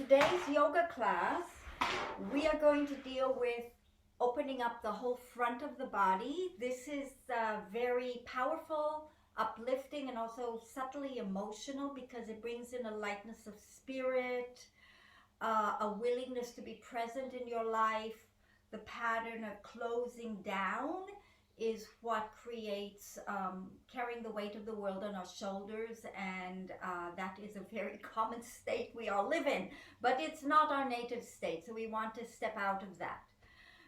today's yoga class, we are going to deal with opening up the whole front of the body. This is very powerful, uplifting, and also subtly emotional because it brings in a lightness of spirit, a willingness to be present in your life. The pattern of closing down is what creates carrying the weight of the world on our shoulders, and that is a very common state we all live in, but it's not our native state, so we want to step out of that.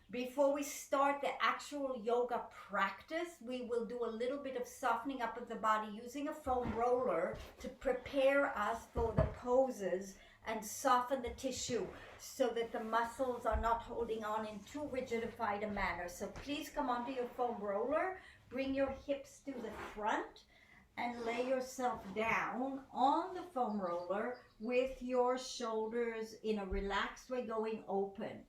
Before we start the actual yoga practice, we will do a little bit of softening up of the body using a foam roller to prepare us for the poses and soften the tissue so that the muscles are not holding on in too rigidified a manner. So please come onto your foam roller, bring your hips to the front, and lay yourself down on the foam roller with your shoulders in a relaxed way going open.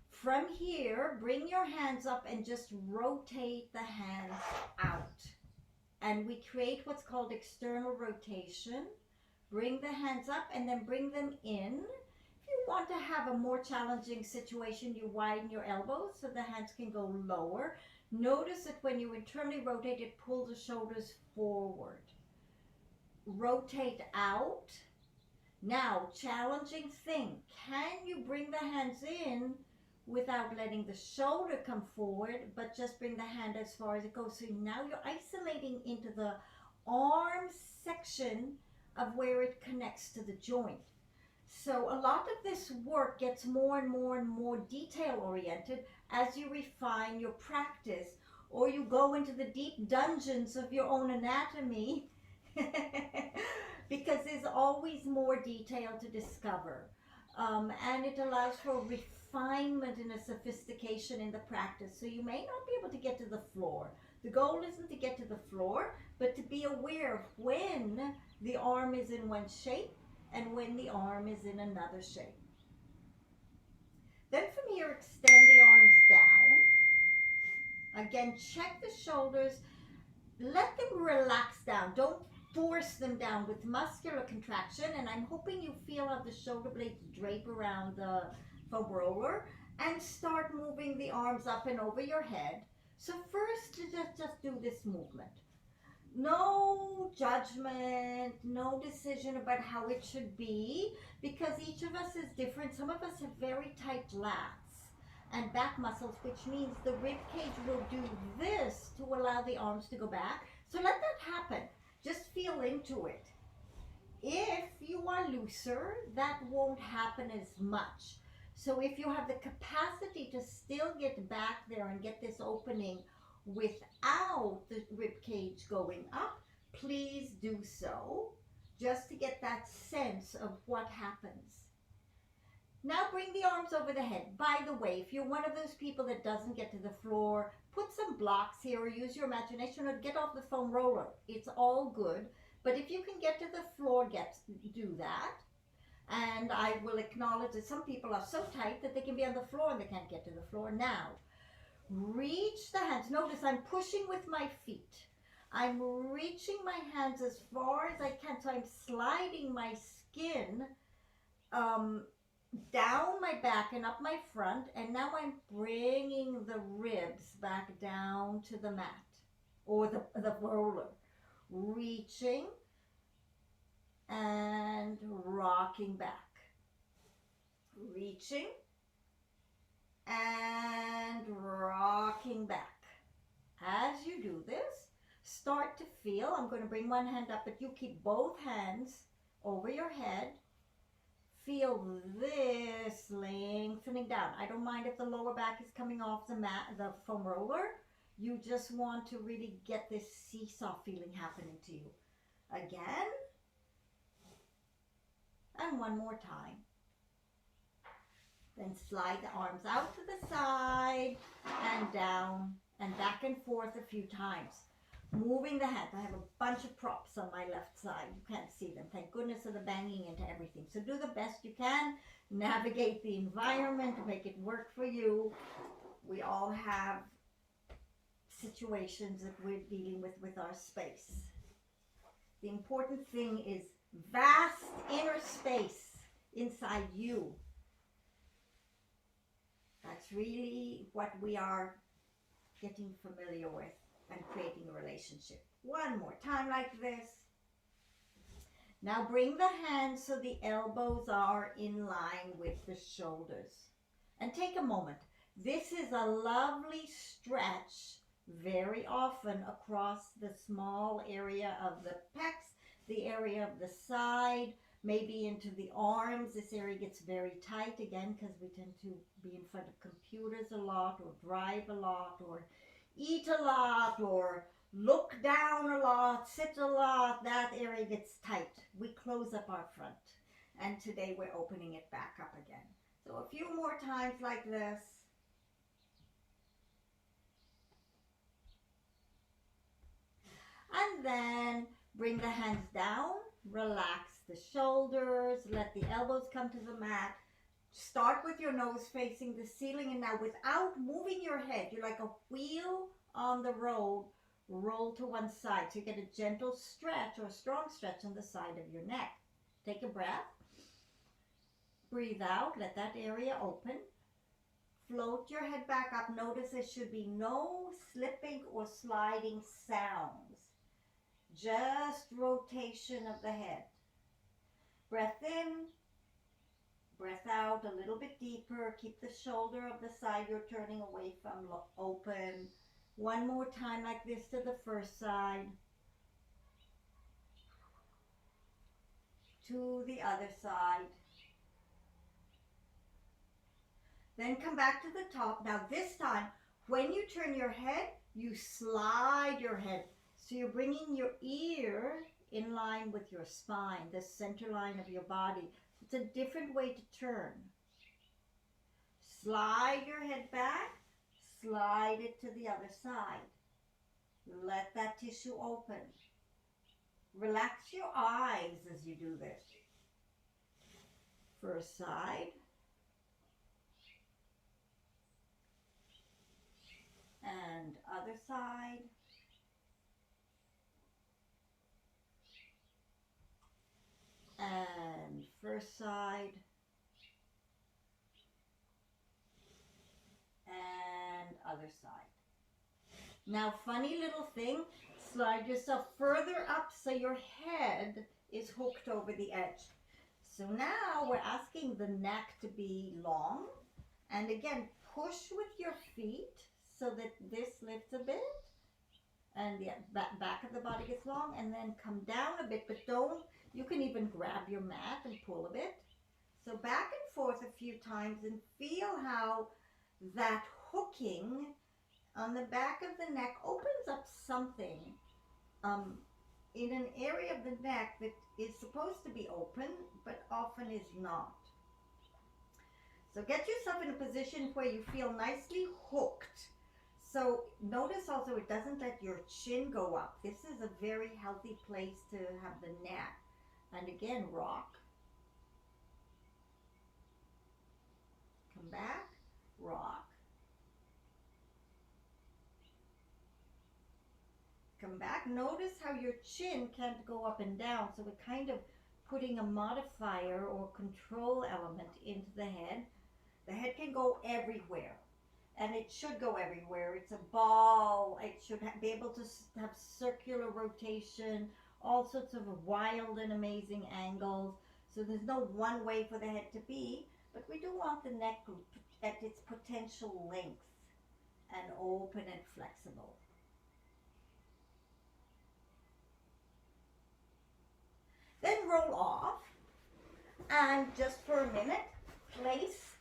From here, bring your hands up and just rotate the hands out. And we create what's called external rotation. Bring the hands up and then bring them in. If you want to have a more challenging situation, you widen your elbows so the hands can go lower. Notice that when you internally rotate, it pulls the shoulders forward. Rotate out. Now, challenging thing. Can you bring the hands in without letting the shoulder come forward, but just bring the hand as far as it goes? So now you're isolating into the arm section of where it connects to the joint. So a lot of this work gets more and more and more detail oriented as you refine your practice, or you go into the deep dungeons of your own anatomy because there's always more detail to discover, and it allows for refinement and a sophistication in the practice. So you may not be able to get to the floor. The goal isn't to get to the floor, but to be aware of when the arm is in one shape and when the arm is in another shape. Then from here, extend the arms down. Again, check the shoulders. Let them relax down. Don't force them down with muscular contraction. And I'm hoping you feel how the shoulder blades drape around the foam roller, and start moving the arms up and over your head. So first, just do this movement. No judgment, no decision about how it should be, because each of us is different. Some of us have very tight lats and back muscles, which means the rib cage will do this to allow the arms to go back. So let that happen. Just feel into it. If you are looser, that won't happen as much. So if you have the capacity to still get back there and get this opening without the rib cage going up, please do so, just to get that sense of what happens. Now bring the arms over the head. By the way, if you're one of those people that doesn't get to the floor, put some blocks here or use your imagination or get off the foam roller. It's all good. But if you can get to the floor, do that. And I will acknowledge that some people are so tight that they can be on the floor and they can't get to the floor. Now, reach the hands. Notice I'm pushing with my feet. I'm reaching my hands as far as I can. So I'm sliding my skin down my back and up my front. And now I'm bringing the ribs back down to the mat or the roller. Reaching and rocking back. Reaching and rocking back. As you do this, start to feel, I'm going to bring one hand up, but you keep both hands over your head. Feel this lengthening down. I don't mind if the lower back is coming off the mat, the foam roller. You just want to really get this seesaw feeling happening to you. Again. And one more time. Then slide the arms out to the side and down and back and forth a few times. Moving the hands. I have a bunch of props on my left side. You can't see them. Thank goodness for the banging into everything. So do the best you can. Navigate the environment to make it work for you. We all have situations that we're dealing with our space. The important thing is vast inner space inside you. That's really what we are getting familiar with and creating a relationship. One more time like this. Now bring the hands so the elbows are in line with the shoulders. And take a moment. This is a lovely stretch very often across the small area of the pecs, the area of the side, maybe into the arms. This area gets very tight again because we tend to be in front of computers a lot, or drive a lot, or eat a lot, or look down a lot, sit a lot. That area gets tight. We close up our front. And today we're opening it back up again. So a few more times like this. And then bring the hands down, relax the shoulders, let the elbows come to the mat. Start with your nose facing the ceiling, and now without moving your head, you're like a wheel on the road, roll to one side. So you get a gentle stretch or a strong stretch on the side of your neck. Take a breath. Breathe out, let that area open. Float your head back up. Notice there should be no slipping or sliding sounds. Just rotation of the head. Breath in, breath out a little bit deeper. Keep the shoulder of the side you're turning away from open. One more time like this to the first side. To the other side. Then come back to the top. Now this time, when you turn your head, you slide your head. So you're bringing your ear in line with your spine, the center line of your body. It's a different way to turn. Slide your head back, slide it to the other side. Let that tissue open. Relax your eyes as you do this. First side. And other side. And first side. And other side. Now, funny little thing, slide yourself further up so your head is hooked over the edge. So now we're asking the neck to be long. And again, push with your feet so that this lifts a bit. And the back of the body gets long, and then come down a bit, but don't, you can even grab your mat and pull a bit. So back and forth a few times, and feel how that hooking on the back of the neck opens up something in an area of the neck that is supposed to be open, but often is not. So get yourself in a position where you feel nicely hooked. So notice also it doesn't let your chin go up. This is a very healthy place to have the neck. And again, rock. Come back, rock. Come back. Notice how your chin can't go up and down. So we're kind of putting a modifier or control element into the head. The head can go everywhere. And it should go everywhere. It's a ball. It should be able to have circular rotation, all sorts of wild and amazing angles. So there's no one way for the head to be, but we do want the neck at its potential length and open and flexible. Then roll off, and just for a minute, place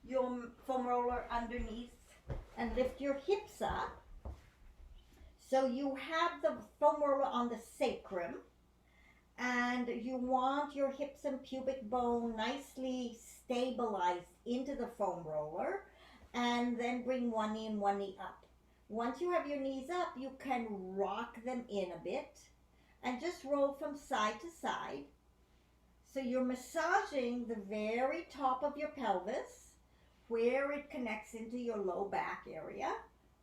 your foam roller underneath and lift your hips up. So you have the foam roller on the sacrum, and you want your hips and pubic bone nicely stabilized into the foam roller, and then bring one knee and one knee up. Once you have your knees up, you can rock them in a bit and just roll from side to side. So you're massaging the very top of your pelvis, where it connects into your low back area,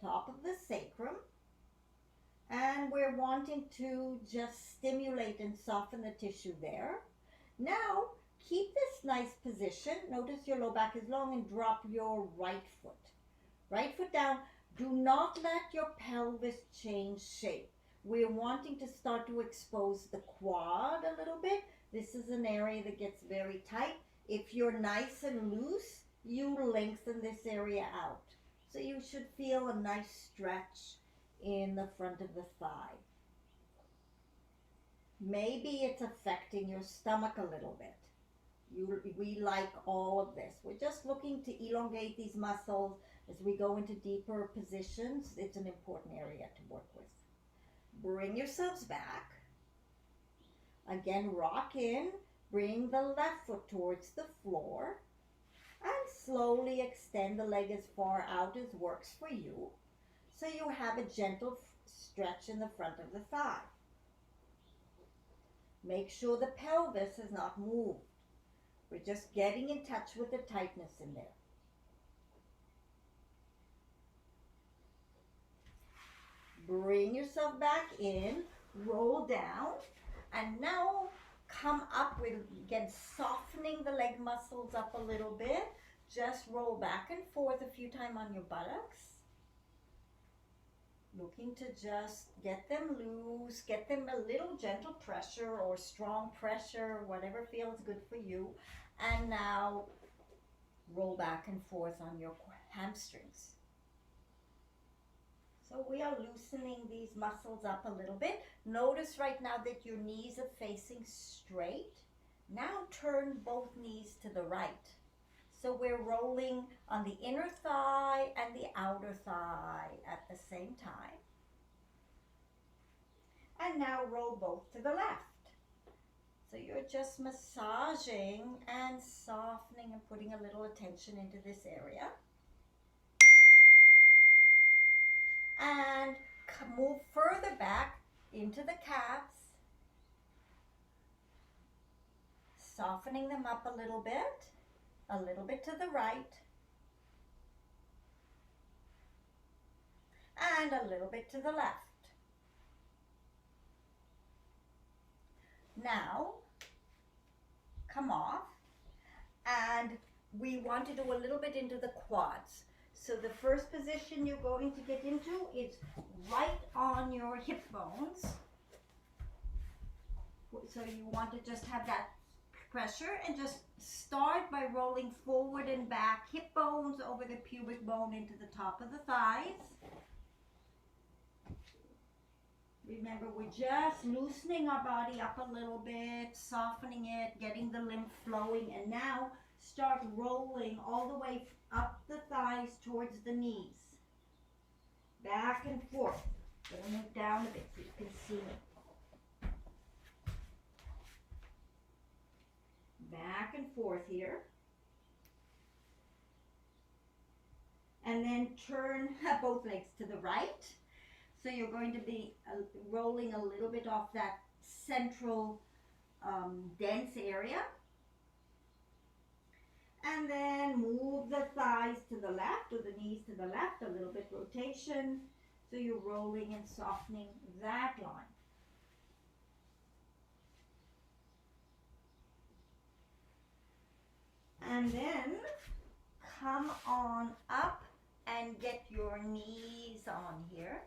top of the sacrum. And we're wanting to just stimulate and soften the tissue there. Now, Keep this nice position. Notice your low back is long and drop your right foot. Right foot down. Do not let your pelvis change shape. We're wanting to start to expose the quad a little bit. This is an area that gets very tight. If you're nice and loose, you lengthen this area out. So you should feel a nice stretch in the front of the thigh. Maybe it's affecting your stomach a little bit. We like all of this. We're just looking to elongate these muscles as we go into deeper positions. It's an important area to work with. Bring yourselves back. Again, rock in. Bring the left foot towards the floor. And slowly extend the leg as far out as works for you. So you have a gentle stretch in the front of the thigh. Make sure the pelvis has not moved. We're just getting in touch with the tightness in there. Bring yourself back in, roll down, and now come up with, again, softening the leg muscles up a little bit. Just roll back and forth a few times on your buttocks. Looking to just get them loose, get them a little gentle pressure or strong pressure, whatever feels good for you. And now roll back and forth on your hamstrings. So we are loosening these muscles up a little bit. Notice right now that your knees are facing straight. Now turn both knees to the right. So we're rolling on the inner thigh and the outer thigh at the same time. And now roll both to the left. So you're just massaging and softening and putting a little attention into this area. And move further back into the calves. Softening them up a little bit to the right, and a little bit to the left. Now, come off, and we want to do a little bit into the quads. So the first position you're going to get into is right on your hip bones. So you want to just have that pressure and just start by rolling forward and back, hip bones over the pubic bone into the top of the thighs. Remember, we're just loosening our body up a little bit, softening it, getting the lymph flowing, and now start rolling all the way up the thighs towards the knees. Back and forth. I'm going to move down a bit so you can see me. Back and forth here. And then turn both legs to the right. So you're going to be rolling a little bit off that central dense area. And then move the thighs to the left or the knees to the left, a little bit rotation. So you're rolling and softening that line. And then come on up and get your knees on here.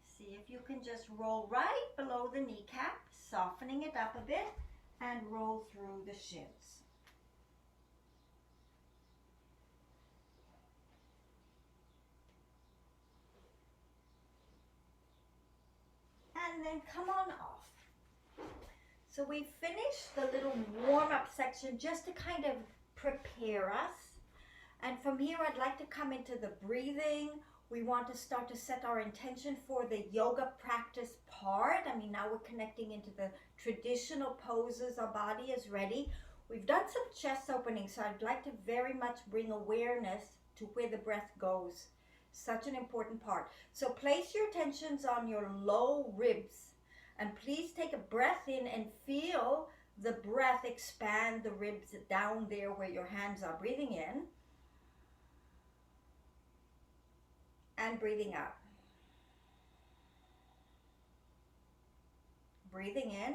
See if you can just roll right below the kneecap, softening it up a bit, and roll through the shins. And then come on off. So we finished the little warm-up section just to kind of prepare us. And from here, I'd like to come into the breathing. We want to start to set our intention for the yoga practice part. I mean, now we're connecting into the traditional poses. Our body is ready. We've done some chest opening, so I'd like to very much bring awareness to where the breath goes. Such an important part. So place your attentions on your low ribs, and please take a breath in and feel the breath expand the ribs down there where your hands are. Breathing in and breathing out. Breathing in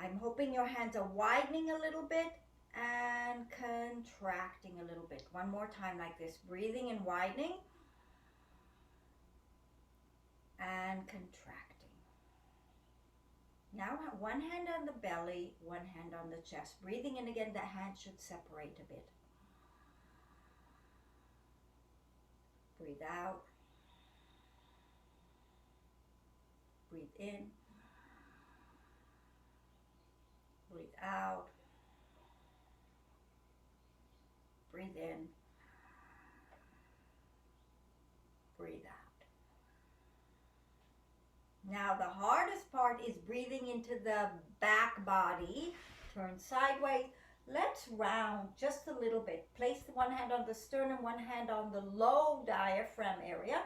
I'm hoping your hands are widening a little bit and contracting a little bit. One more time like this, breathing and widening and contracting. Now one hand on the belly, one hand on the chest. Breathing in again, the hand should separate a bit. Breathe out. Breathe in. Breathe out. Breathe in. Breathe out. Now the hardest part is breathing into the back body. Turn sideways. Let's round just a little bit. Place one hand on the sternum, one hand on the low diaphragm area.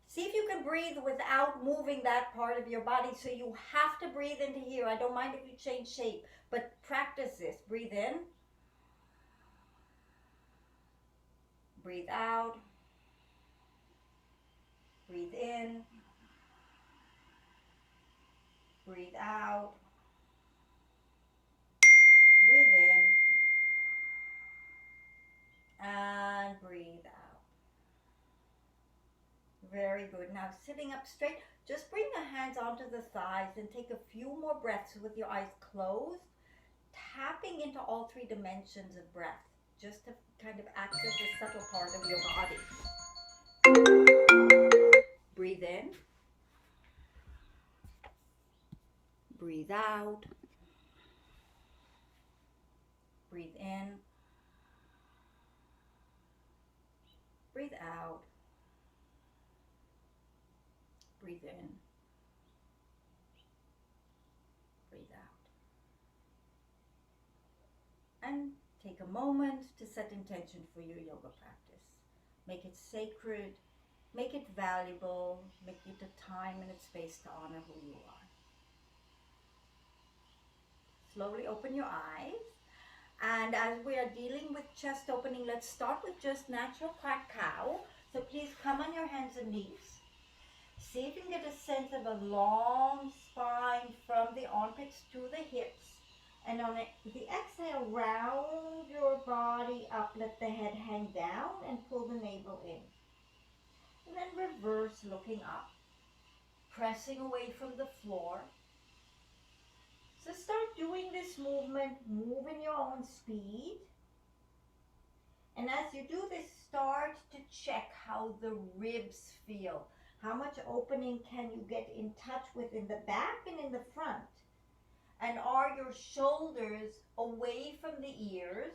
See if you can breathe without moving that part of your body. So you have to breathe into here. I don't mind if you change shape, but practice this. Breathe in. Breathe out. Breathe in. Breathe out. Breathe in. And breathe out. Very good. Now sitting up straight, just bring the hands onto the thighs and take a few more breaths with your eyes closed, tapping into all three dimensions of breath, just to kind of access the subtle part of your body. Breathe in. Breathe out. Breathe in. Breathe out. Breathe in. Breathe out. And take a moment to set intention for your yoga practice. Make it sacred, make it valuable, make it a time and a space to honor who you are. Slowly open your eyes. And as we are dealing with chest opening, let's start with just natural cat cow. So please come on your hands and knees. See if you can get a sense of a long spine from the armpits to the hips. And on the exhale, round your body up, let the head hang down and pull the navel in. And then reverse, looking up, pressing away from the floor. So start doing this movement, move in your own speed. And as you do this, start to check how the ribs feel. How much opening can you get in touch with in the back and in the front? And are your shoulders away from the ears?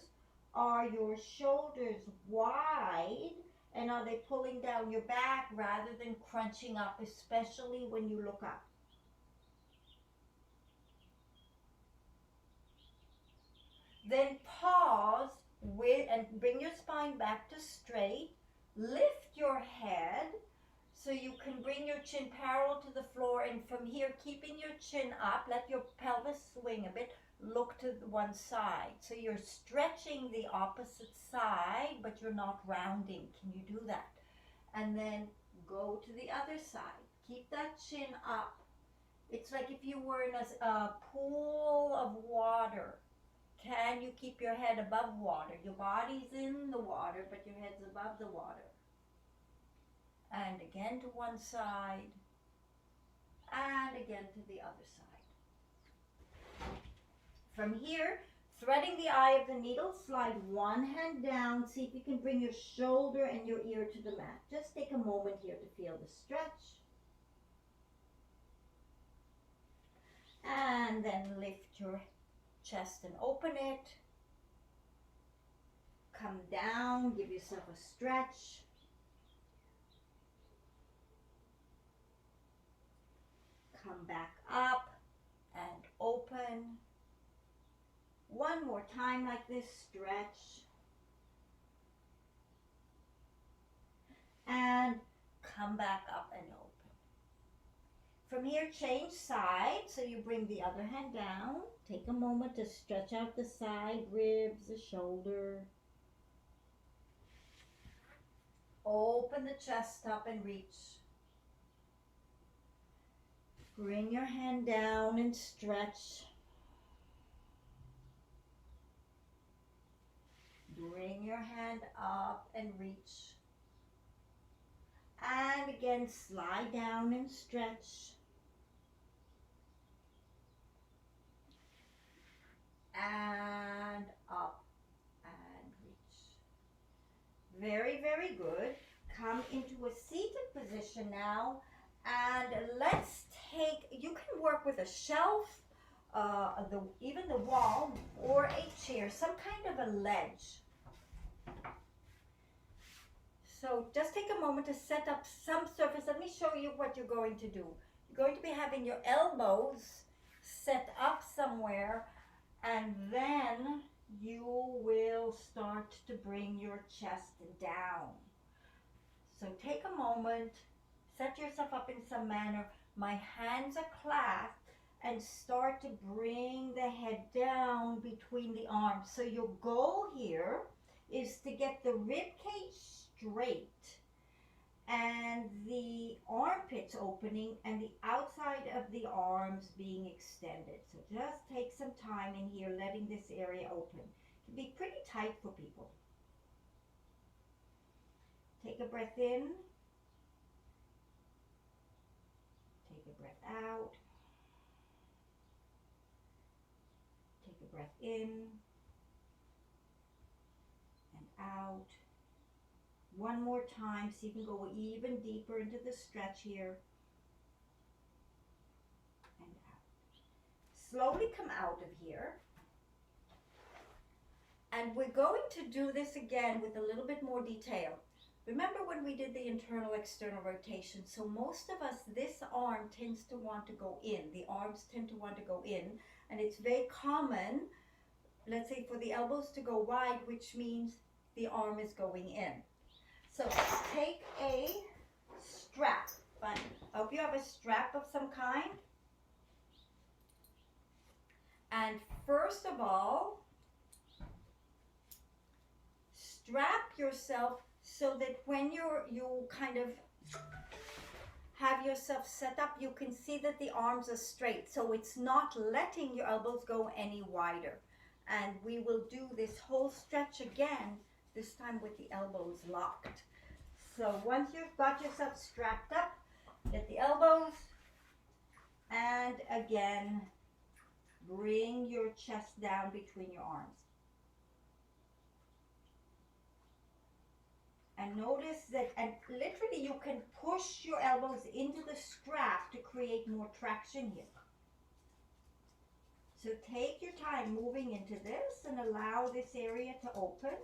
Are your shoulders wide? And are they pulling down your back rather than crunching up, especially when you look up? Then pause and bring your spine back to straight. Lift your head so you can bring your chin parallel to the floor, and from here, keeping your chin up, let your pelvis swing a bit. Look to the one side. So you're stretching the opposite side, but you're not rounding. Can you do that? And then go to the other side. Keep that chin up. It's like if you were in a pool of water. Can you keep your head above water? Your body's in the water, but your head's above the water. And again to one side, and again to the other side. From here, threading the eye of the needle, slide one hand down. See if you can bring your shoulder and your ear to the mat. Just take a moment here to feel the stretch. And then lift your chest and open it. Come down, give yourself a stretch. Come back up and open. One more time like this, stretch. And come back up and open. From here, change sides. So you bring the other hand down. Take a moment to stretch out the side ribs, the shoulder. Open the chest up and reach. Bring your hand down and stretch. Bring your hand up and reach. And again, slide down and stretch. And up and reach. Very, very good. Come into a seated position now. And let's take, you can work with a shelf, even the wall, or a chair, some kind of a ledge. So just take a moment to set up some surface. Let me show you what you're going to do. You're going to be having your elbows set up somewhere, and then you will start to bring your chest down. So take a moment, set yourself up in some manner. My hands are clasped, and start to bring the head down between the arms. So your goal here is to get the rib cage straight and the armpits opening and the outside of the arms being extended. So just take some time in here, letting this area open. It can be pretty tight for people. Take a breath in. Take a breath out. Take a breath in and out. One more time so you can go even deeper into the stretch here. And out. Slowly come out of here. And we're going to do this again with a little bit more detail. Remember when we did the internal external rotation? So most of us, this arm tends to want to go in. The arms tend to want to go in. And it's very common, let's say, for the elbows to go wide, which means the arm is going in. So take a strap. I hope you have a strap of some kind. And first of all, strap yourself so that when you kind of have yourself set up, you can see that the arms are straight. So it's not letting your elbows go any wider. And we will do this whole stretch again, this time with the elbows locked. So once you've got yourself strapped up, get the elbows, and again, bring your chest down between your arms. And notice that, and literally you can push your elbows into the strap to create more traction here. So take your time moving into this and allow this area to open.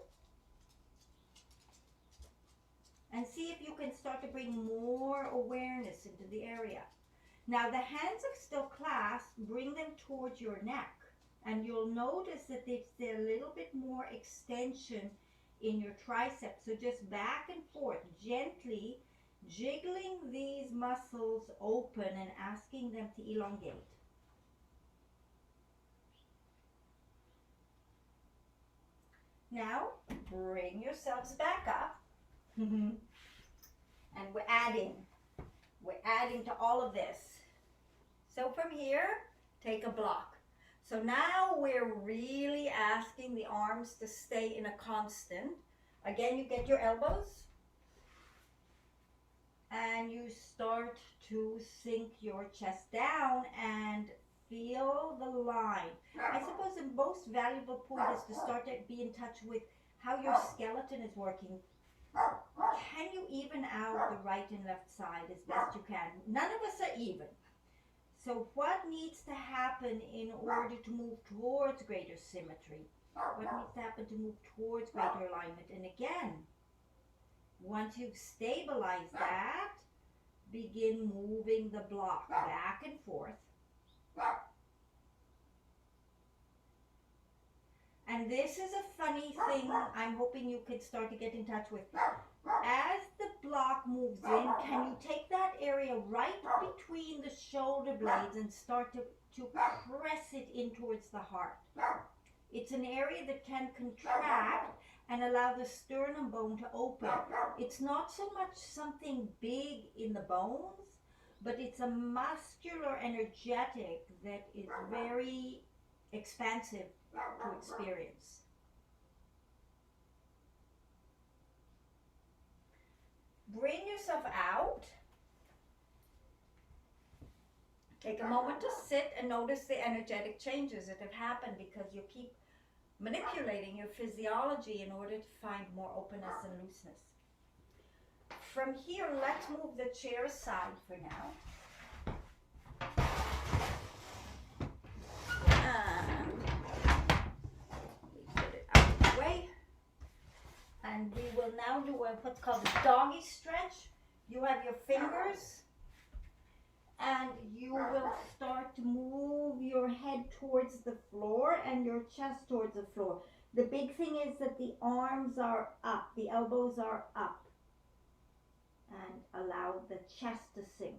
And see if you can start to bring more awareness into the area. Now the hands are still clasped, bring them towards your neck. And you'll notice that there's a little bit more extension in your triceps. So just back and forth, gently jiggling these muscles open and asking them to elongate. Now bring yourselves back up. And we're adding to all of this. So from here, take a block. So now we're really asking the arms to stay in a constant. Again, you get your elbows and you start to sink your chest down and feel the line. I suppose the most valuable point is to start to be in touch with how your skeleton is working. Can you even out the right and left side as best you can? None of us are even. So what needs to happen in order to move towards greater symmetry? What needs to happen to move towards greater alignment? And again, once you've stabilized that, begin moving the block back and forth. And this is a funny thing I'm hoping you could start to get in touch with. As the block moves in, can you take that area right between the shoulder blades and start to press it in towards the heart? It's an area that can contract and allow the sternum bone to open. It's not so much something big in the bones, but it's a muscular energetic that is very expansive to experience. Bring yourself out. Take a moment to sit and notice the energetic changes that have happened because you keep manipulating your physiology in order to find more openness and looseness. From here, let's move the chair aside for now. And we put it out of the way. And we will now do what's called a doggy stretch. You have your fingers and you will start to move your head towards the floor and your chest towards the floor. The big thing is that the arms are up, the elbows are up, and allow the chest to sink.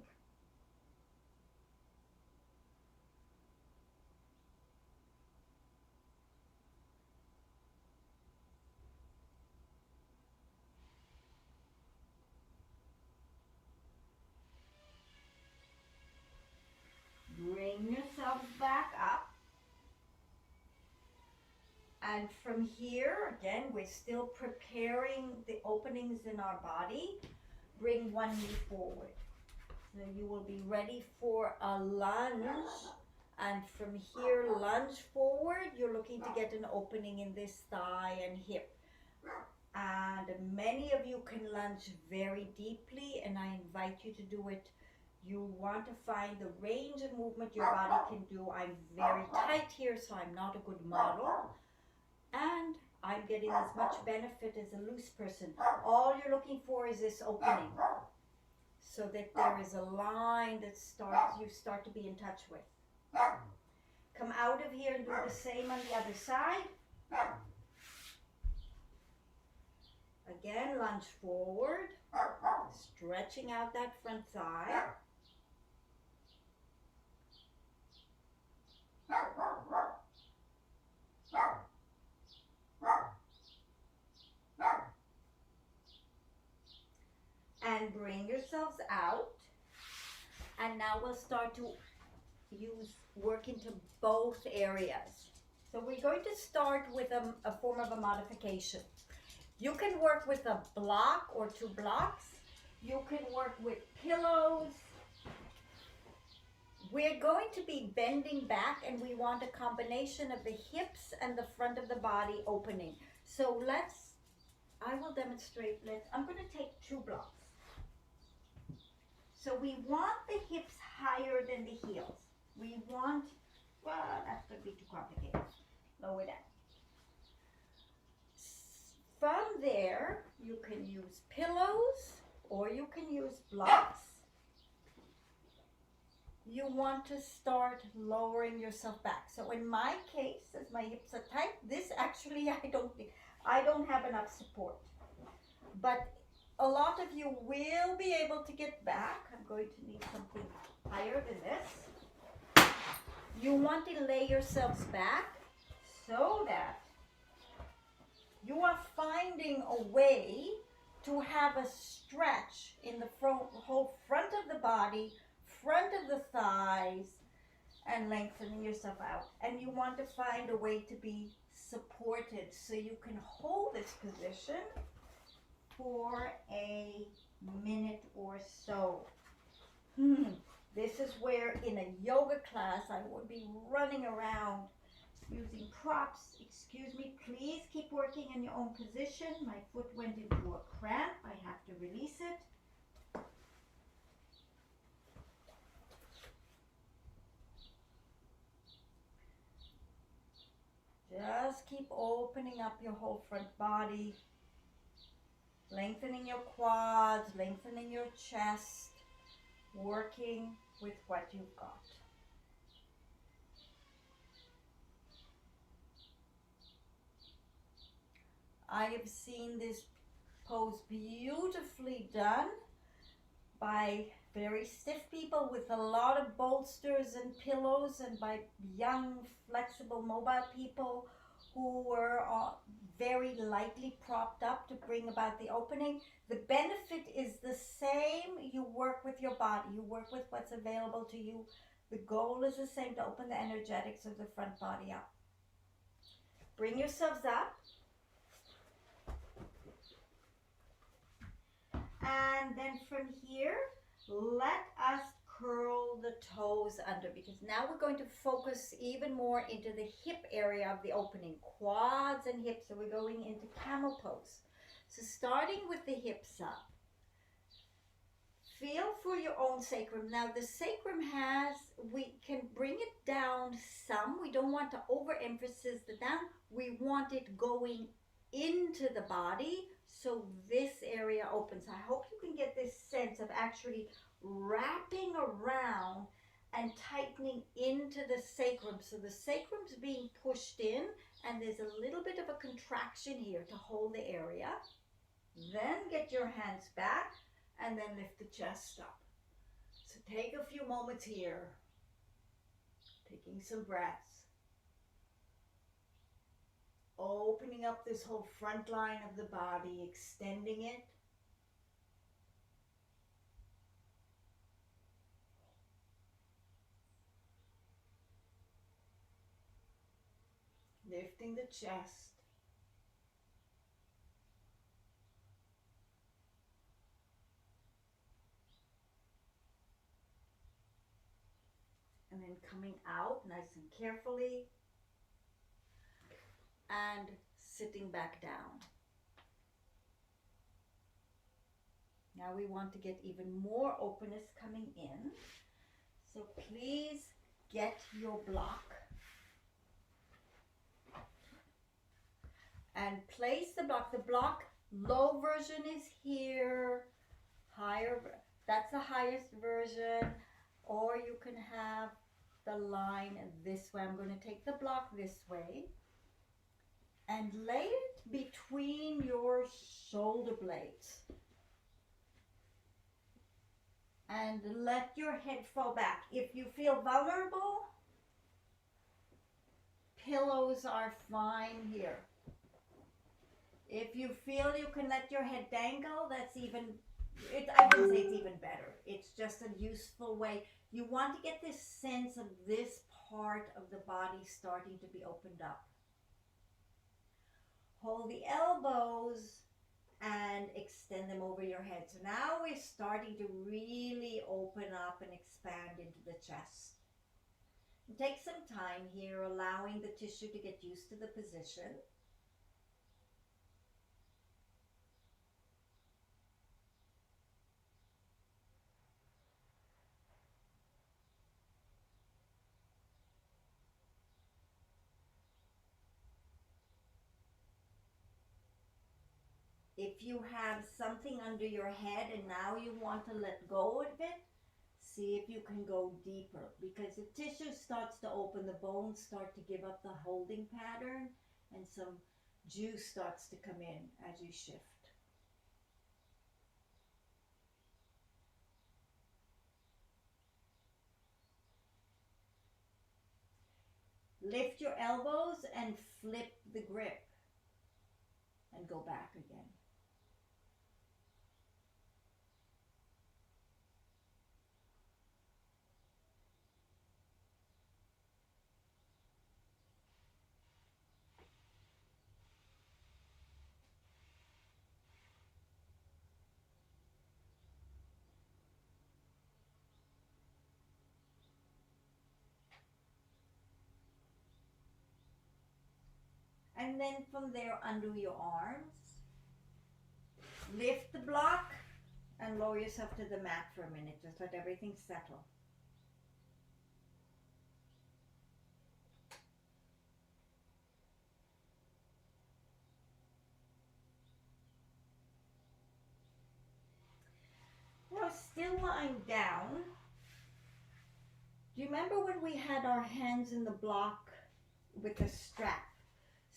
Bring yourself back up. And from here, again, we're still preparing the openings in our body. Bring one knee forward. So you will be ready for a lunge. And from here, lunge forward. You're looking to get an opening in this thigh and hip. And many of you can lunge very deeply, and I invite you to do it. You want to find the range of movement your body can do. I'm very tight here, so I'm not a good model. And I'm getting as much benefit as a loose person. All you're looking for is this opening, so that there is a line that you start to be in touch with. Come out of here and do the same on the other side. Again, lunge forward, stretching out that front thigh. And bring yourselves out. And now we'll start to work into both areas. So we're going to start with a form of a modification. You can work with a block or two blocks. You can work with pillows. We're going to be bending back, and we want a combination of the hips and the front of the body opening. So I will demonstrate. I'm going to take two blocks. So we want the hips higher than the heels. We want, that's going to be too complicated. Lower that. From there, you can use pillows or you can use blocks. You want to start lowering yourself back. So in my case, as my hips are tight, this actually I don't have enough support. But a lot of you will be able to get back. I'm going to need something higher than this. You want to lay yourselves back so that you are finding a way to have a stretch in the whole front of the body, front of the thighs, and lengthening yourself out. And you want to find a way to be supported so you can hold this position for a minute or so. This is where in a yoga class I would be running around using props. Excuse me, please keep working in your own position. My foot went into a cramp. I have to release it. Just keep opening up your whole front body. Lengthening your quads, lengthening your chest, working with what you've got. I have seen this pose beautifully done by very stiff people with a lot of bolsters and pillows, and by young, flexible, mobile people who were very lightly propped up to bring about the opening. The benefit is the same. You work with your body. You work with what's available to you. The goal is the same, to open the energetics of the front body up. Bring yourselves up. And then from here, let us curl the toes under, because now we're going to focus even more into the hip area of the opening, quads and hips. So we're going into camel pose. So starting with the hips up, feel for your own sacrum. Now the sacrum we can bring it down some. We don't want to overemphasize the down. We want it going into the body, so this area opens. I hope you can get this sense of actually wrapping around and tightening into the sacrum. So the sacrum's being pushed in, and there's a little bit of a contraction here to hold the area. Then get your hands back and then lift the chest up. So take a few moments here, taking some breaths. Opening up this whole front line of the body, extending it. Lifting the chest. And then coming out nice and carefully. And sitting back down. Now we want to get even more openness coming in. So please get your block. And place the block. The block, low version is here. Higher, that's the highest version. Or you can have the line this way. I'm going to take the block this way. And lay it between your shoulder blades. And let your head fall back. If you feel vulnerable, pillows are fine here. If you feel you can let your head dangle, that's even, I would say it's even better. It's just a useful way. You want to get this sense of this part of the body starting to be opened up. Hold the elbows and extend them over your head. So now we're starting to really open up and expand into the chest. And take some time here, allowing the tissue to get used to the position. If you have something under your head and now you want to let go of it, see if you can go deeper, because the tissue starts to open, the bones start to give up the holding pattern, and some juice starts to come in as you shift. Lift your elbows and flip the grip and go back again. And then from there, undo your arms. Lift the block and lower yourself to the mat for a minute. Just let everything settle. Now, still lying down, do you remember when we had our hands in the block with the strap?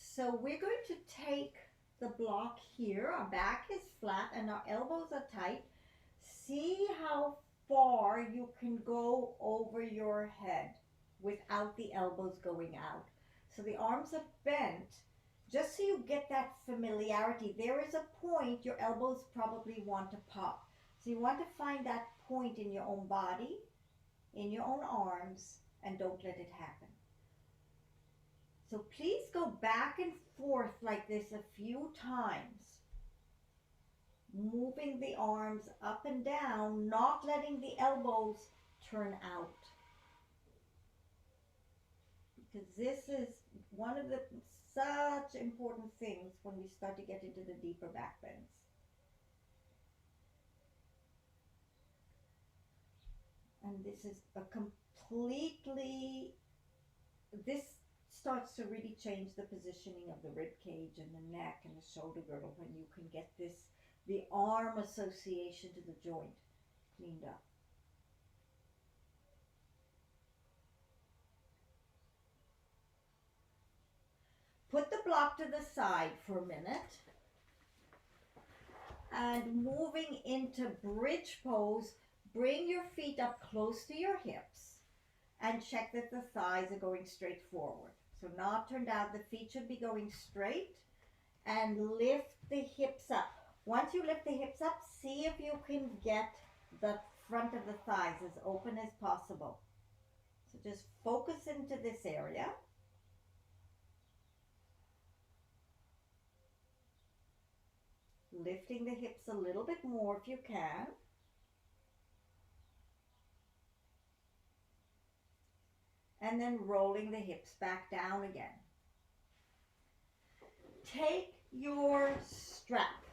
So we're going to take the block here, our back is flat and our elbows are tight. See how far you can go over your head without the elbows going out. So the arms are bent, just so you get that familiarity. There is a point your elbows probably want to pop. So you want to find that point in your own body, in your own arms, and don't let it happen. So please go back and forth like this a few times. moving the arms up and down, not letting the elbows turn out. Because this is one of the such important things when we start to get into the deeper back bends. And this is a completely, this starts to really change the positioning of the rib cage and the neck and the shoulder girdle when you can get this, the arm association to the joint cleaned up. Put the block to the side for a minute. And moving into bridge pose, bring your feet up close to your hips and check that the thighs are going straight forward. So not turned out, the feet should be going straight, and lift the hips up. Once you lift the hips up, see if you can get the front of the thighs as open as possible. So just focus into this area. Lifting the hips a little bit more if you can. And then rolling the hips back down again. Take your strap,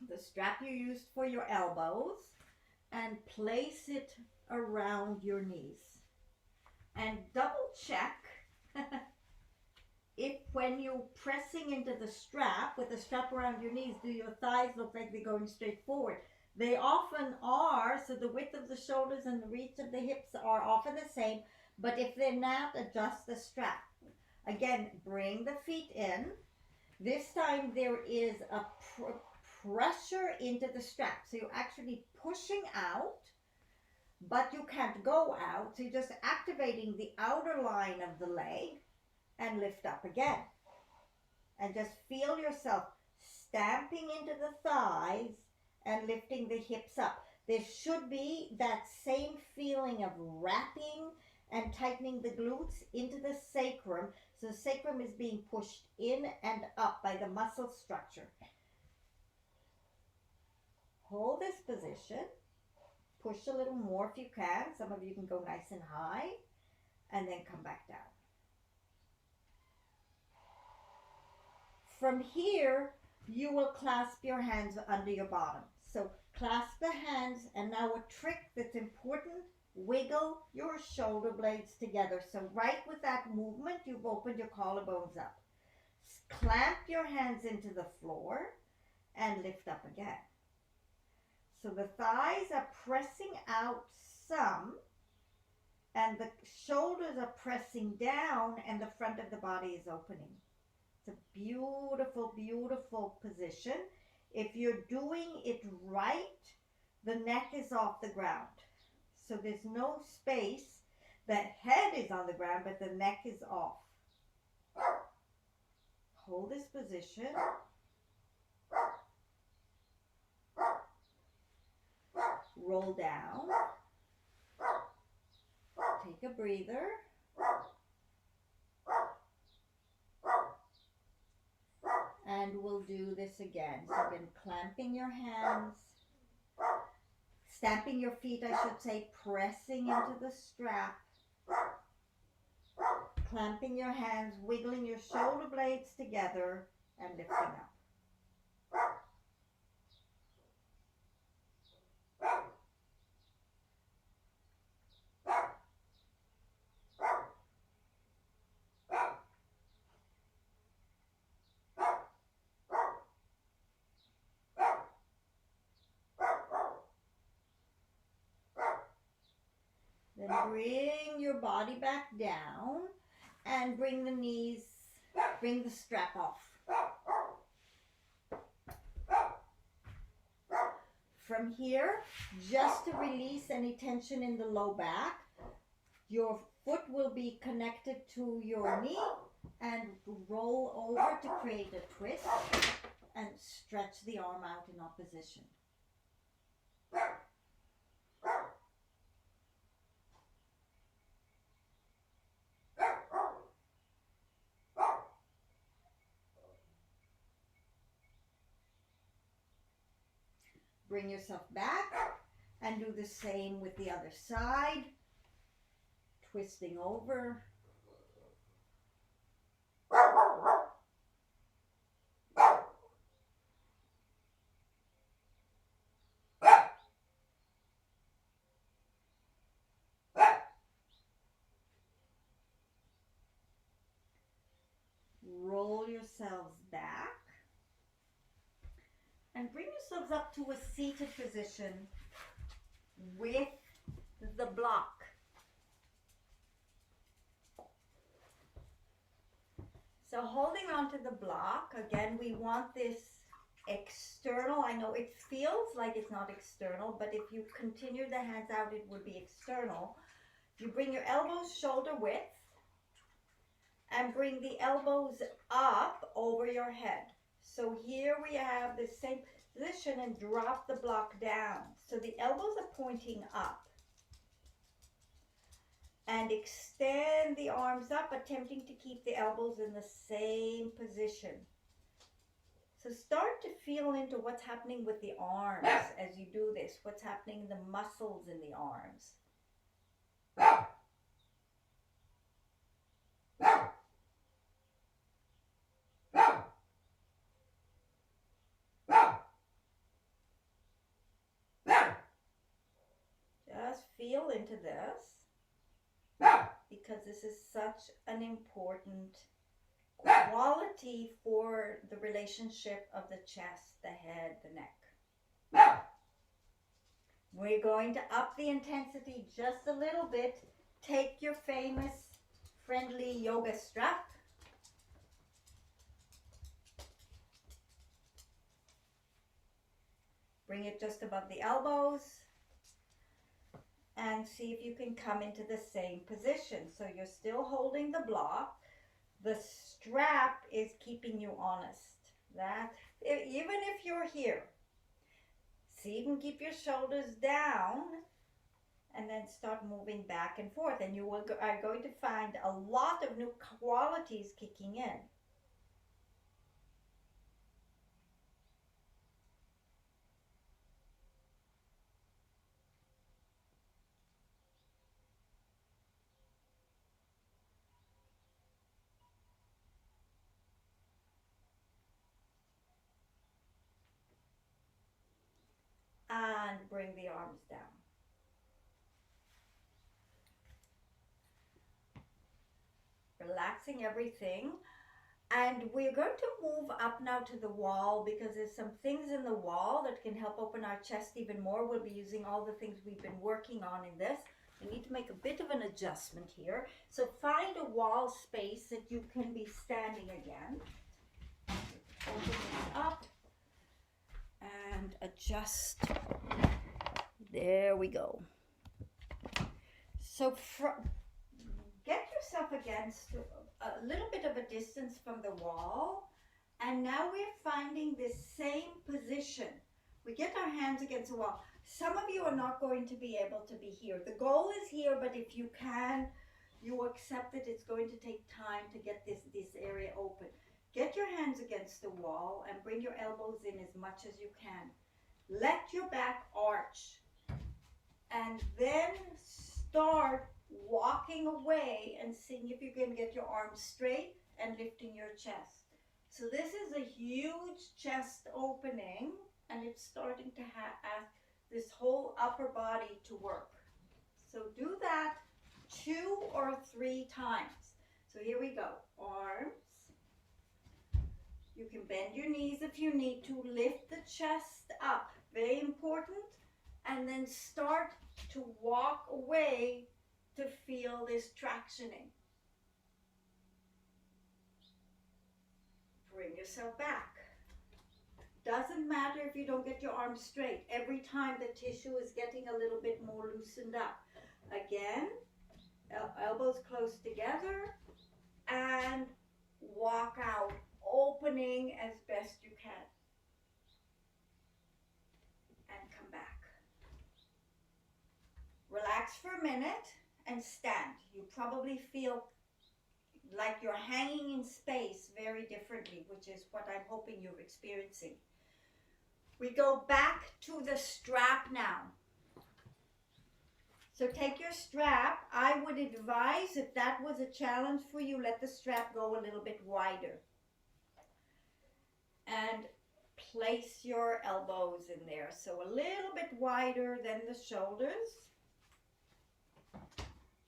the strap you used for your elbows, and place it around your knees. And double check if when you're pressing into the strap, with the strap around your knees, do your thighs look like they're going straight forward? They often are, so the width of the shoulders and the reach of the hips are often the same, but if they're not, adjust the strap. Again, bring the feet in. This time there is a pressure into the strap, so you're actually pushing out, but you can't go out, so you're just activating the outer line of the leg, and lift up again. And just feel yourself stamping into the thighs and lifting the hips up. There should be that same feeling of wrapping and tightening the glutes into the sacrum. So the sacrum is being pushed in and up by the muscle structure. Hold this position. Push a little more if you can. Some of you can go nice and high. And then come back down. From here, you will clasp your hands under your bottom. So clasp the hands, and now a trick that's important, wiggle your shoulder blades together. So right with that movement, you've opened your collarbones up. Clamp your hands into the floor and lift up again. So the thighs are pressing out some, and the shoulders are pressing down, and the front of the body is opening. It's a beautiful, beautiful position. If you're doing it right, the neck is off the ground. So there's no space. The head is on the ground, but the neck is off. Hold this position. Roll down. Take a breather. And we'll do this again. So again, clamping your hands, stamping your feet, I should say, pressing into the strap, clamping your hands, wiggling your shoulder blades together, and lifting up. Then bring your body back down and bring the knees, bring the strap off. From here, just to release any tension in the low back, your foot will be connected to your knee and roll over to create a twist and stretch the arm out in opposition. Bring yourself back and do the same with the other side. Twisting over. Roll yourselves back and bring yourselves up to a seated position with the block. So holding on to the block, again, we want this external. I know it feels like it's not external, but if you continue the hands out, it would be external. You bring your elbows shoulder width and bring the elbows up over your head. So here we have the same position and drop the block down. So the elbows are pointing up. And extend the arms up, attempting to keep the elbows in the same position. So start to feel into what's happening with the arms as you do this, what's happening in the muscles in the arms. Just feel into this, because this is such an important quality for the relationship of the chest, the head, the neck. We're going to up the intensity just a little bit. Take your famous friendly yoga strap. Bring it just above the elbows. And see if you can come into the same position. So you're still holding the block. The strap is keeping you honest. That, even if you're here, see, you can keep your shoulders down and then start moving back and forth. And you are going to find a lot of new qualities kicking in. And bring the arms down. Relaxing everything. And we're going to move up now to the wall, because there's some things in the wall that can help open our chest even more. We'll be using all the things we've been working on in this. We need to make a bit of an adjustment here. So find a wall space that you can be standing again. Open this up. And adjust. There we go. So get yourself against a little bit of a distance from the wall. And now we're finding this same position. We get our hands against the wall. Some of you are not going to be able to be here. The goal is here, but if you can, you accept that it's going to take time to get this area open. Get your hands against the wall and bring your elbows in as much as you can. Let your back arch. And then start walking away and seeing if you can get your arms straight and lifting your chest. So this is a huge chest opening, and it's starting to ask this whole upper body to work. So do that 2 or 3 times. So here we go. Arms. You can bend your knees if you need to. Lift the chest up. Very important. And then start to walk away to feel this tractioning. Bring yourself back. Doesn't matter if you don't get your arms straight. Every time the tissue is getting a little bit more loosened up. Again, elbows close together and walk out, opening as best you can. And come back. Relax for a minute and stand. You probably feel like you're hanging in space very differently, which is what I'm hoping you're experiencing. We go back to the strap now. So take your strap. I would advise, if that was a challenge for you, let the strap go a little bit wider. And place your elbows in there. So a little bit wider than the shoulders.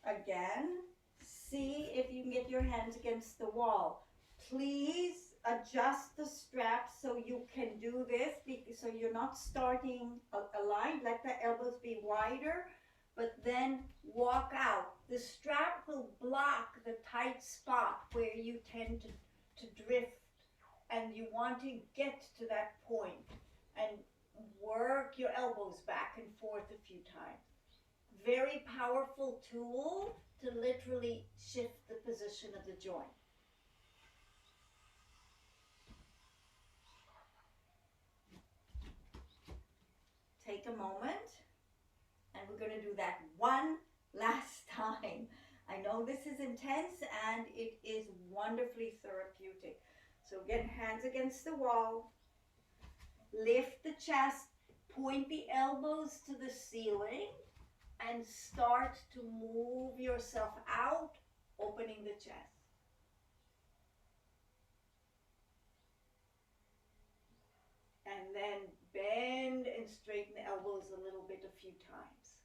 Again, see if you can get your hands against the wall. Please adjust the strap so you can do this, so you're not starting aligned. Let the elbows be wider, but then walk out. The strap will block the tight spot where you tend to drift, and you want to get to that point and work your elbows back and forth a few times. Very powerful tool to literally shift the position of the joint. Take a moment, and we're going to do that one last time. I know this is intense, and it is wonderfully therapeutic. So again, hands against the wall, lift the chest, point the elbows to the ceiling, and start to move yourself out, opening the chest. And then bend and straighten the elbows a little bit a few times.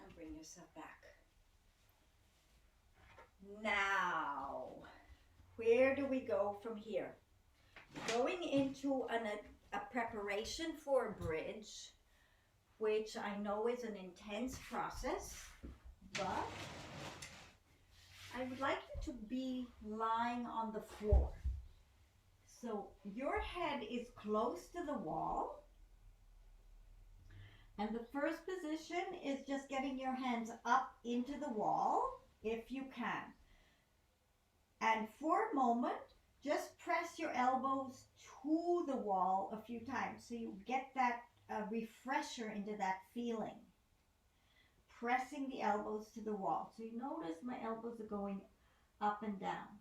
And bring yourself back. Now, where do we go from here? Going into a preparation for a bridge, which I know is an intense process, but I would like you to be lying on the floor. So your head is close to the wall, and the first position is just getting your hands up into the wall if you can. And for a moment, just press your elbows to the wall a few times so you get that refresher into that feeling. Pressing the elbows to the wall. So you notice my elbows are going up and down.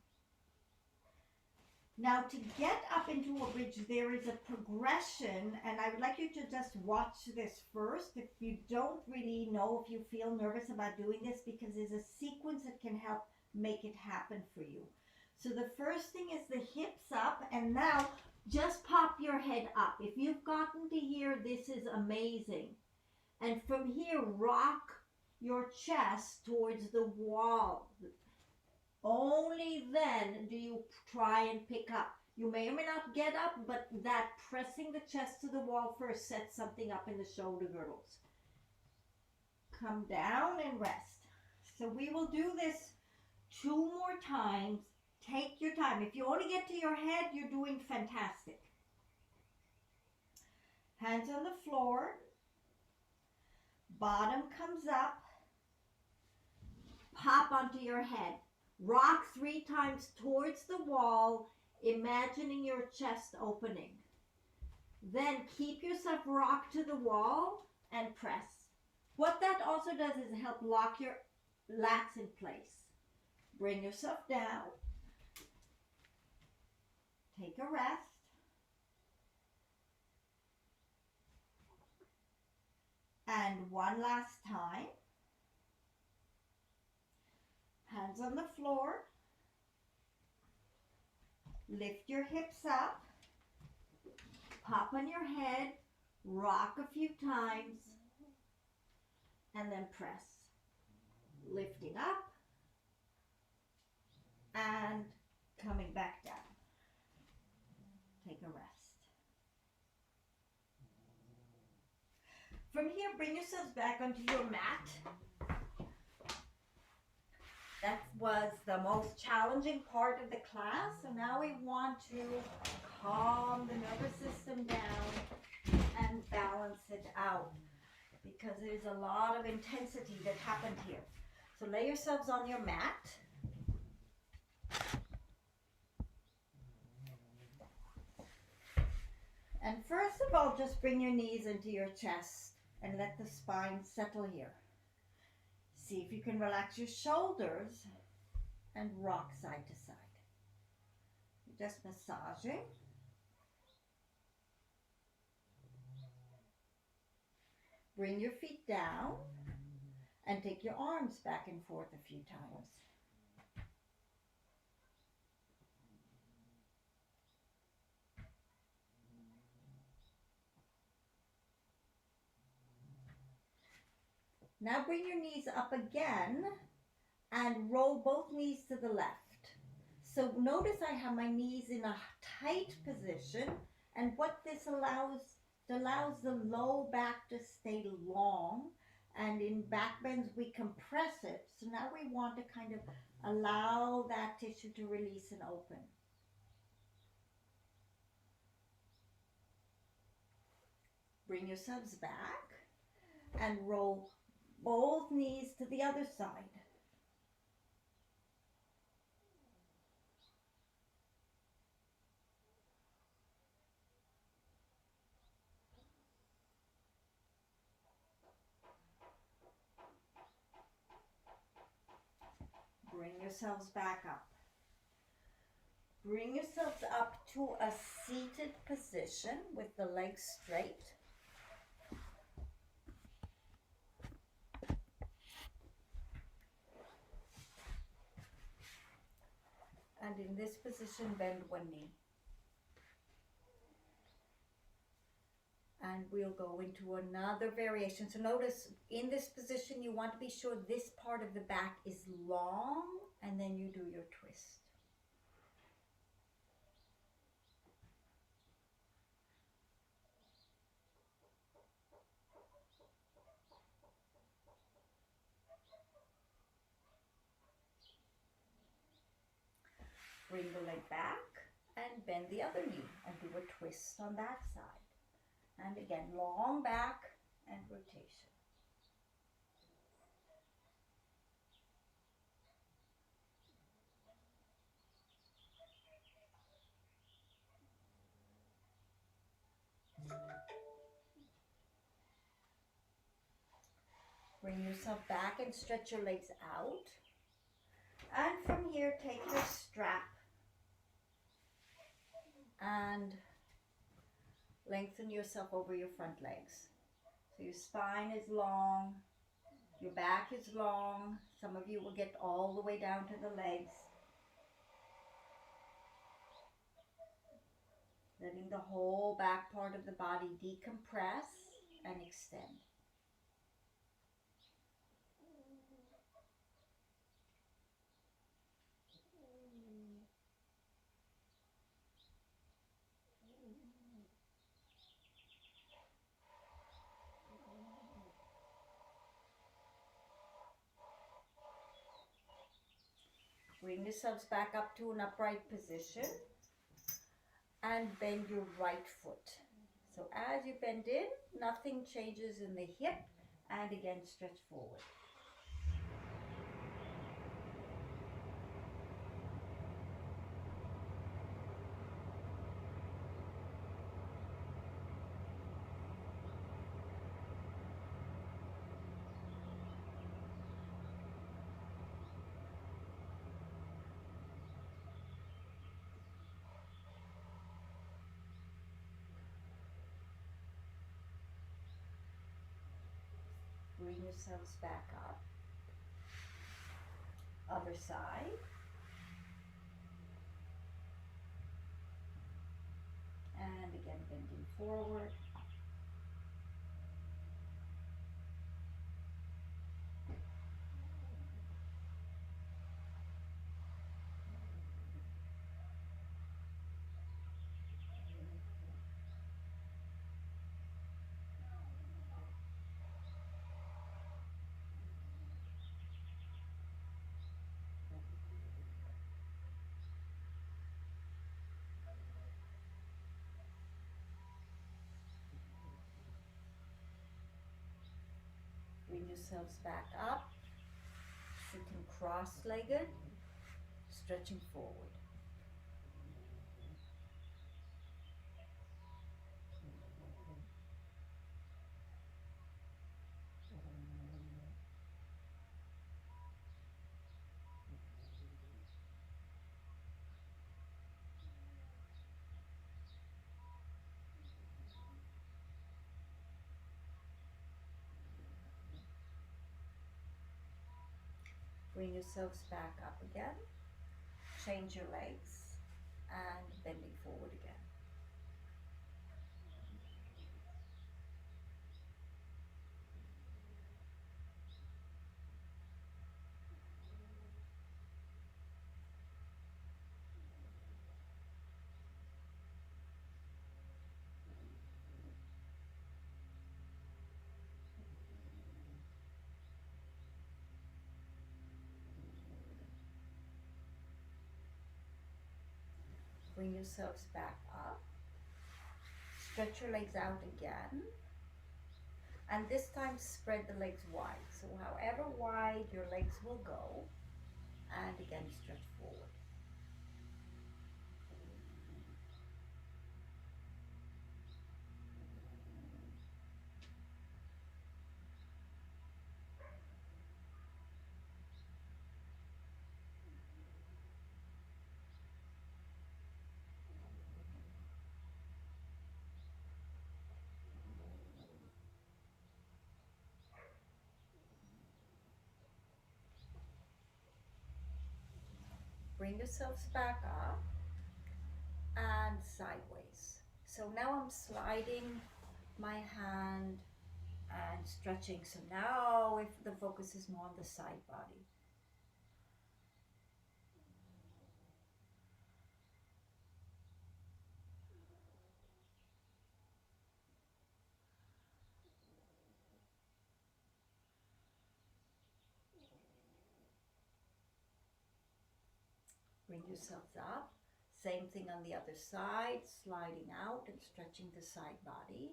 Now to get up into a bridge, there is a progression, and I would like you to just watch this first if you don't really know, if you feel nervous about doing this, because there's a sequence that can help make it happen for you. So the first thing is the hips up, and now just pop your head up. If you've gotten to here, this is amazing. And from here, rock your chest towards the wall. Only then do you try and pick up. You may or may not get up, but that pressing the chest to the wall first sets something up in the shoulder girdles. Come down and rest. So we will do this 2 more times. Take your time. If you only get to your head, you're doing fantastic. Hands on the floor. Bottom comes up. Pop onto your head. Rock 3 times towards the wall, imagining your chest opening. Then keep yourself rocked to the wall and press. What that also does is help lock your lats in place. Bring yourself down. Take a rest. And one last time. Hands on the floor. Lift your hips up. Pop on your head. Rock a few times. And then press. Lifting up. And coming back down. Take a rest. From here, bring yourselves back onto your mat. That was the most challenging part of the class. So now we want to calm the nervous system down and balance it out, because there's a lot of intensity that happened here. So lay yourselves on your mat. And first of all, just bring your knees into your chest and let the spine settle here. See if you can relax your shoulders and rock side to side. just massaging. Bring your feet down and take your arms back and forth a few times. Now bring your knees up again and roll both knees to the left. So notice I have my knees in a tight position, and what this allows the low back to stay long, and in back bends we compress it. So now we want to kind of allow that tissue to release and open. Bring yourselves back and roll both knees to the other side. Bring yourselves back up. Bring yourselves up to a seated position with the legs straight. And in this position, bend one knee. And we'll go into another variation. So notice in this position, you want to be sure this part of the back is long, and then you do your twist. Bring the leg back and bend the other knee and do a twist on that side. And again, long back and rotation. Bring yourself back and stretch your legs out. And from here, take your strap and lengthen yourself over your front legs. So your spine is long, your back is long. Some of you will get all the way down to the legs. Letting the whole back part of the body decompress and extend. Bring yourselves back up to an upright position and bend your right foot. So as you bend in, nothing changes in the hip, and again stretch forward. Bring yourselves back up. Other side. And again, bending forward. Bring yourselves back up, sitting cross-legged, stretching forward. Bring yourselves back up again. Change your legs and bending forward again. Bring yourselves back up. Stretch your legs out again. And this time spread the legs wide. So however wide your legs will go. And again, stretch forward. Bring yourselves back up and sideways. So now I'm sliding my hand and stretching. So now if the focus is more on the side body. Bring yourselves up. Same thing on the other side, sliding out and stretching the side body.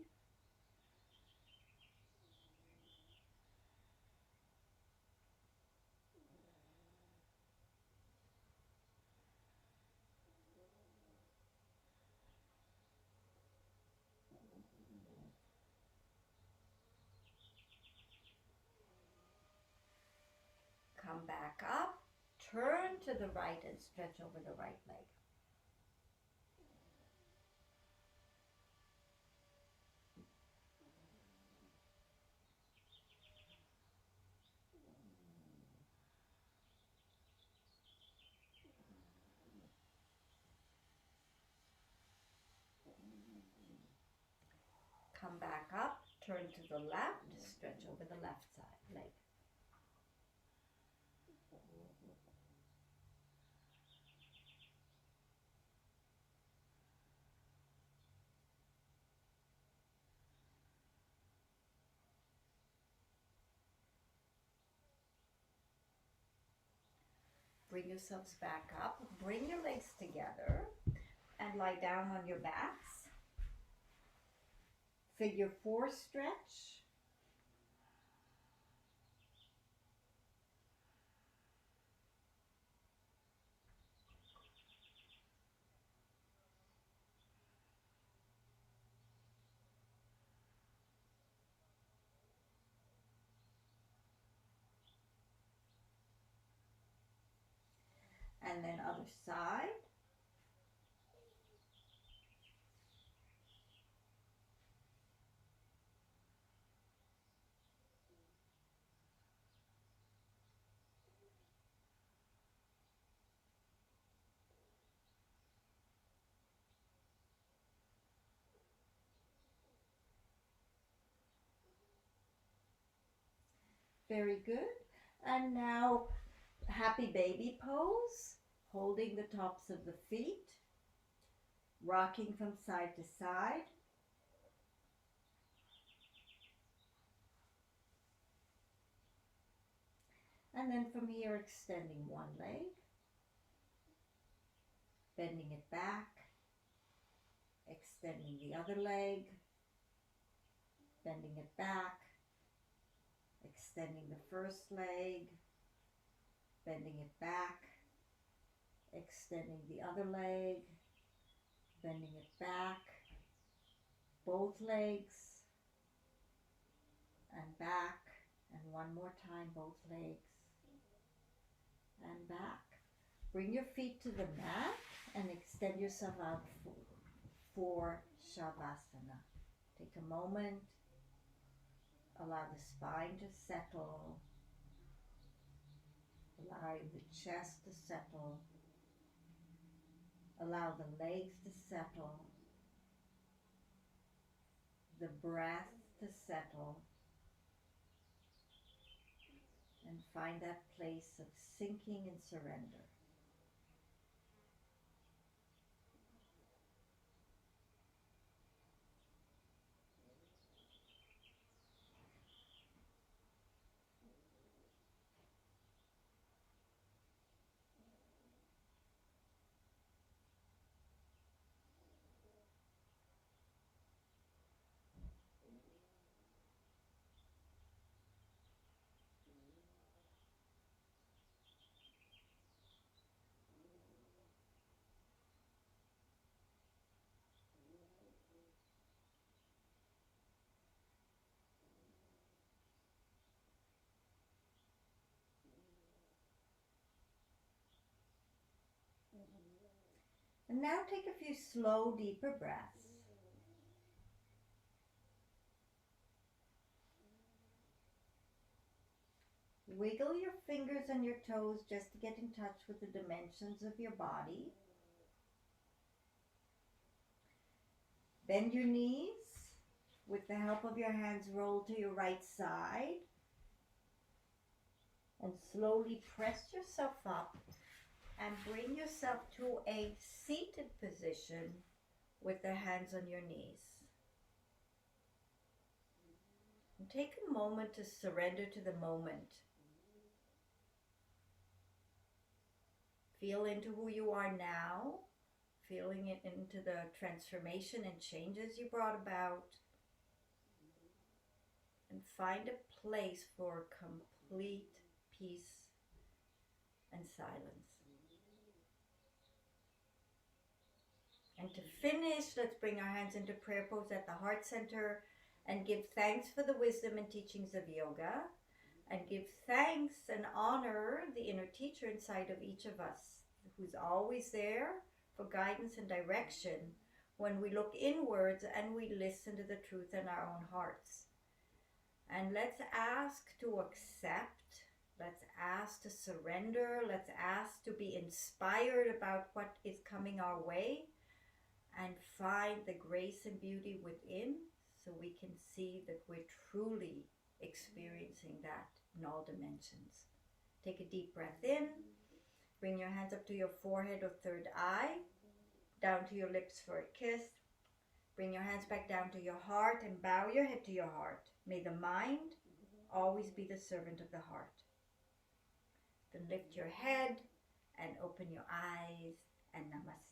Come back up, turn to the right and stretch over the right leg. Come back up, turn to the left, stretch over the left side leg. Bring yourselves back up, bring your legs together and lie down on your backs. Figure 4 stretch. And then other side. Very good. And now happy baby pose, holding the tops of the feet, rocking from side to side. And then from here, extending one leg, bending it back, extending the other leg, bending it back, extending the first leg, bending it back, extending the other leg, bending it back, both legs, and back, and one more time, both legs, and back. Bring your feet to the mat and extend yourself out for Shavasana. Take a moment, allow the spine to settle, Allow the chest to settle. Allow the legs to settle. The breath to settle. And find that place of sinking and surrender. And now take a few slow, deeper breaths. Wiggle your fingers and your toes just to get in touch with the dimensions of your body. Bend your knees. With the help of your hands, roll to your right side. And slowly press yourself up and bring yourself to a seated position with the hands on your knees. And take a moment to surrender to the moment. Feel into who you are now, feeling it into the transformation and changes you brought about. And find a place for complete peace and silence. And to finish, let's bring our hands into prayer pose at the heart center and give thanks for the wisdom and teachings of yoga, and give thanks and honor the inner teacher inside of each of us, who's always there for guidance and direction when we look inwards and we listen to the truth in our own hearts. And let's ask to accept, let's ask to surrender, let's ask to be inspired about what is coming our way, and find the grace and beauty within, so we can see that we're truly experiencing that in all dimensions. Take a deep breath in, bring your hands up to your forehead or third eye, down to your lips for a kiss. Bring your hands back down to your heart and bow your head to your heart. May the mind always be the servant of the heart. Then lift your head and open your eyes, and namaste.